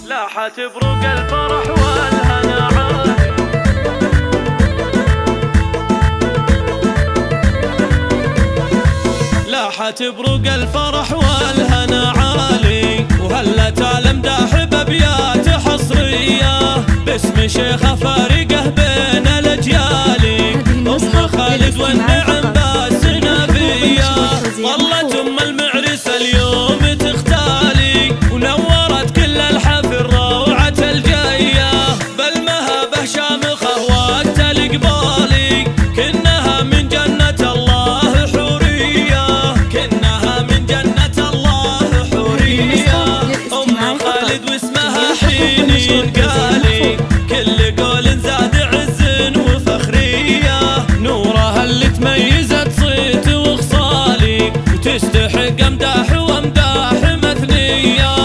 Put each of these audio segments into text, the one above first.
لاحت بروق الفرح والهنا عالي. لاحت بروق الفرح والهنا عالي، وهلت الامداح بابيات حصريه باسم شيخه فارقه بين الاجيال. ام خالد والنعم بس نبيه، ظلت ام المعرس اليوم تختالي، ونورت كل الحفل روعه الجيه بالمهابه شامخه وقت الاقبالي. كنها من جنه الله حوريه، كنها من جنه الله حوريه. ام خالد واسمها حين ينقالي، كل قول زاد عز وفخريه. نورها اللي تميزت صيت وخصالي، وتستحق امداح وامداح مثنيه.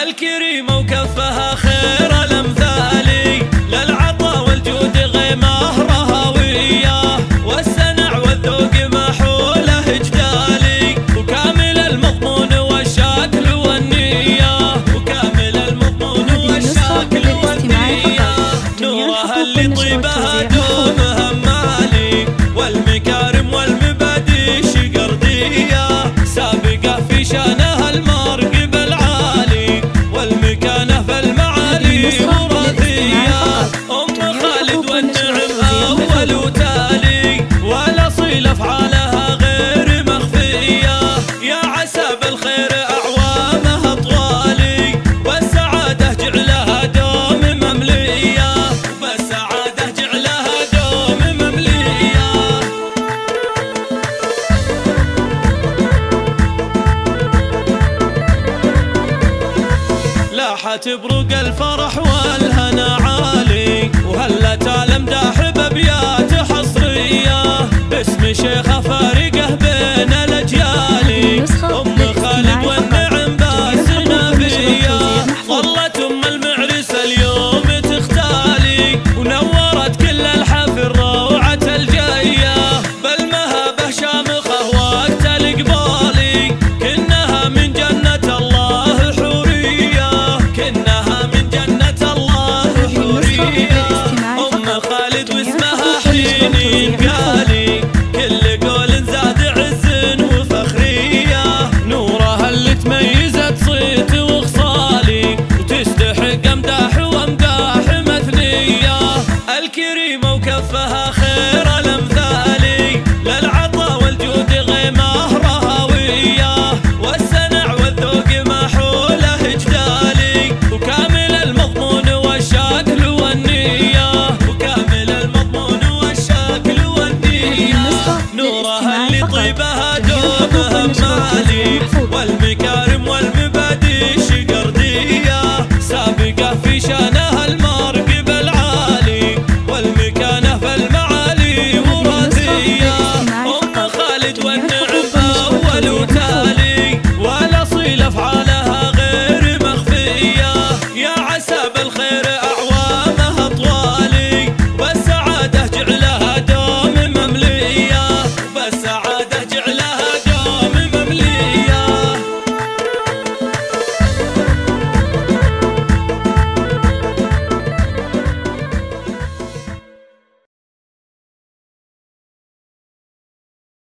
الكريمه وكفها خير الامثالي، للعطا والجود غيمه رهويه. والسنع والذوق محوله جدالي، وكامل المضمون والشكل والنيه، وكامل المضمون والشكل والنيه. نورها اللي طيبها دوم همالي، والمكارم والمبادئ شقرديه. سابقه في شانها المرقب العالي، والمكانه في المعالي وراثيه. ام خالد والنعم اول وتالي، والاصيل افعالها غير مخفيه. يا عسى بالخير اعوامها طوالي، والسعاده جعلها دوم ممليه، والسعاده جعلها دوم ممليه. لاحت بروق الفرح والهنا عالي، وهلت الامداح بابيات